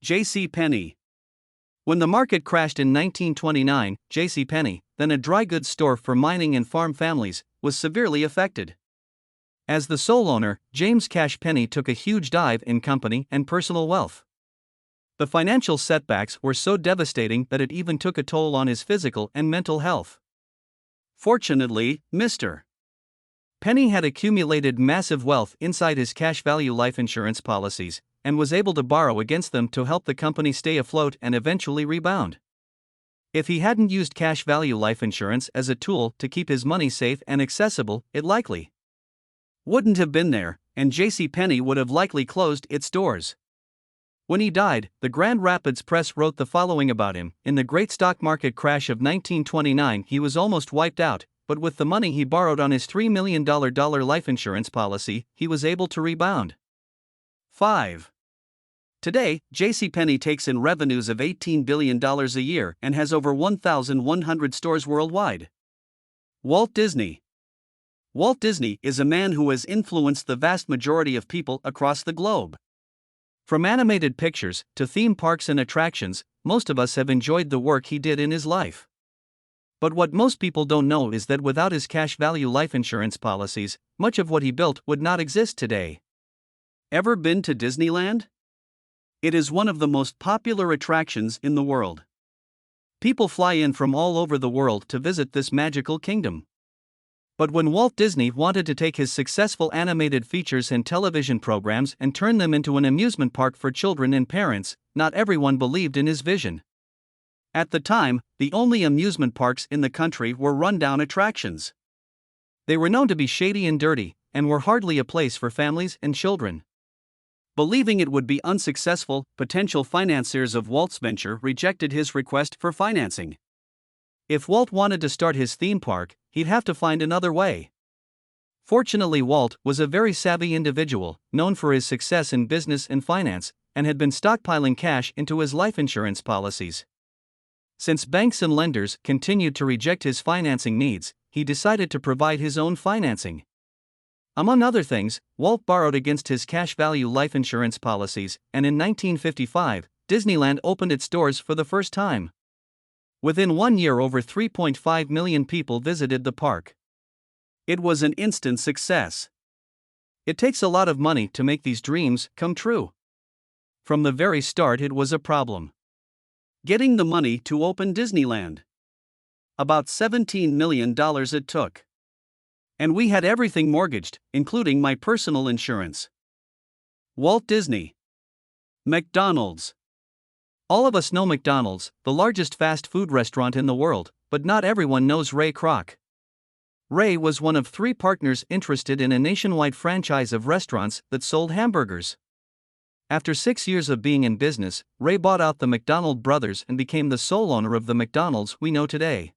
J.C. Penney. When the market crashed in 1929, J.C. Penney, then a dry goods store for mining and farm families, was severely affected. As the sole owner, James Cash Penney took a huge dive in company and personal wealth. The financial setbacks were so devastating that it even took a toll on his physical and mental health. Fortunately, Mr. Penney had accumulated massive wealth inside his cash value life insurance policies, and was able to borrow against them to help the company stay afloat and eventually rebound. If he hadn't used cash value life insurance as a tool to keep his money safe and accessible, it likely wouldn't have been there, and J.C. Penney would have likely closed its doors. When he died, the Grand Rapids Press wrote the following about him: in the great stock market crash of 1929, he was almost wiped out, but with the money he borrowed on his $3 million life insurance policy, he was able to rebound. 5. Today, J.C. Penney takes in revenues of $18 billion a year and has over 1,100 stores worldwide. Walt Disney. Walt Disney is a man who has influenced the vast majority of people across the globe. From animated pictures to theme parks and attractions, most of us have enjoyed the work he did in his life. But what most people don't know is that without his cash value life insurance policies, much of what he built would not exist today. Ever been to Disneyland? It is one of the most popular attractions in the world. People fly in from all over the world to visit this magical kingdom. But when Walt Disney wanted to take his successful animated features and television programs and turn them into an amusement park for children and parents, not everyone believed in his vision. At the time, the only amusement parks in the country were rundown attractions. They were known to be shady and dirty, and were hardly a place for families and children. Believing it would be unsuccessful, potential financiers of Walt's venture rejected his request for financing. If Walt wanted to start his theme park, he'd have to find another way. Fortunately, Walt was a very savvy individual, known for his success in business and finance, and had been stockpiling cash into his life insurance policies. Since banks and lenders continued to reject his financing needs, he decided to provide his own financing. Among other things, Walt borrowed against his cash value life insurance policies, and in 1955, Disneyland opened its doors for the first time. Within 1 year, over 3.5 million people visited the park. It was an instant success. It takes a lot of money to make these dreams come true. From the very start, it was a problem getting the money to open Disneyland. About $17 million it took. And we had everything mortgaged, including my personal insurance. Walt Disney. McDonald's. All of us know McDonald's, the largest fast food restaurant in the world, but not everyone knows Ray Kroc. Ray was one of 3 partners interested in a nationwide franchise of restaurants that sold hamburgers. After 6 years of being in business, Ray bought out the McDonald brothers and became the sole owner of the McDonald's we know today.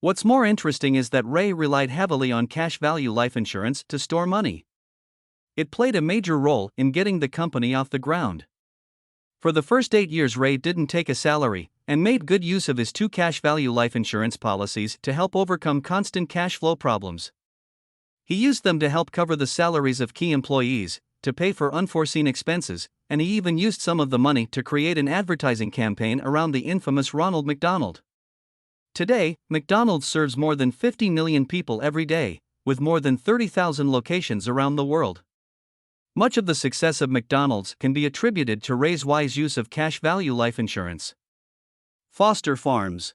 What's more interesting is that Ray relied heavily on cash value life insurance to store money. It played a major role in getting the company off the ground. For the first 8 years, Ray didn't take a salary, and made good use of his 2 cash value life insurance policies to help overcome constant cash flow problems. He used them to help cover the salaries of key employees, to pay for unforeseen expenses, and he even used some of the money to create an advertising campaign around the infamous Ronald McDonald. Today, McDonald's serves more than 50 million people every day, with more than 30,000 locations around the world. Much of the success of McDonald's can be attributed to Ray's wise use of cash value life insurance. Foster Farms.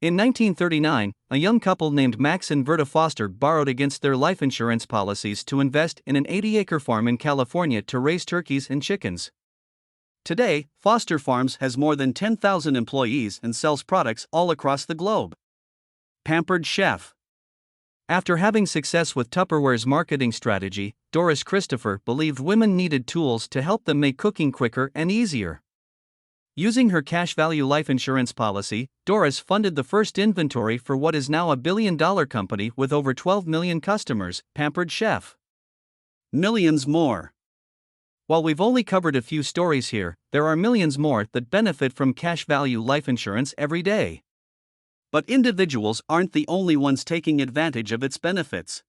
In 1939, a young couple named Max and Verta Foster borrowed against their life insurance policies to invest in an 80-acre farm in California to raise turkeys and chickens. Today, Foster Farms has more than 10,000 employees and sells products all across the globe. Pampered Chef. After having success with Tupperware's marketing strategy, Doris Christopher believed women needed tools to help them make cooking quicker and easier. Using her cash value life insurance policy, Doris funded the first inventory for what is now a billion-dollar company with over 12 million customers, Pampered Chef. Millions more. While we've only covered a few stories here, there are millions more that benefit from cash value life insurance every day. But individuals aren't the only ones taking advantage of its benefits.